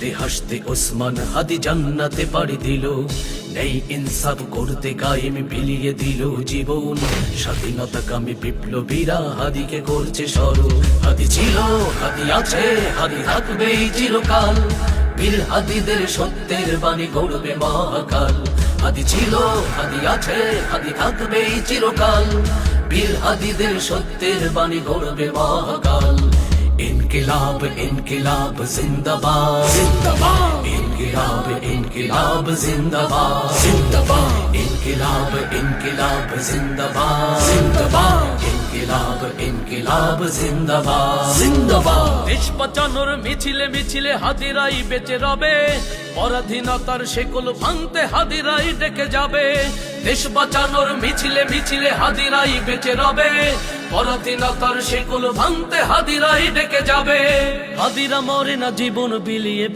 হাসতে ওসমান হাদি জান্নাতে পাড়ি দিল, নেই ইনসাফ করতে কায়েম বিলিয়ে দিল জীবন। স্বাধীনতা কামী বিপ্লবীরা হাদিকে করছে স্মরণ। হাদি ছিল, হাদি আছে, হাদি থাকবে চিরকাল। বীর হাদিদের সত্যের বাণী গড়বে মহাকাল। হাদি ছিল, হাদি আছে, হাদি থাকবে চিরকাল। বীর হাদিদের সত্যের বাণী গড়বে মহাকাল। ইনকিলাব ইনকিলাব জিন্দাবাদ জিন্দাবাদ, ইনকিলাব ইনকিলাব জিন্দাবাদ জিন্দাবাদ, ইনকিলাব ইনকিলাব জিন্দাবাদ জিন্দাবাদ, ইনকিলাব ইনকিলাব জিন্দাবাদ জিন্দাবাদ। দেশ বাঁচানোর মিছিলে মিছিলে হাদিরাই বেঁচে রবে, পরাধীনতার শেকল ভাঙতে হাদিরাই ডেকে যাবে। দেশ বাঁচানোর মিছিলে মিছিলে হাদিরাই বেঁচে রবে, পরাধীনতার শেকল ভাঙতে হাদিরাই ডেকে যাবে। হাদিরা মরে না জীবন বিলিয়ে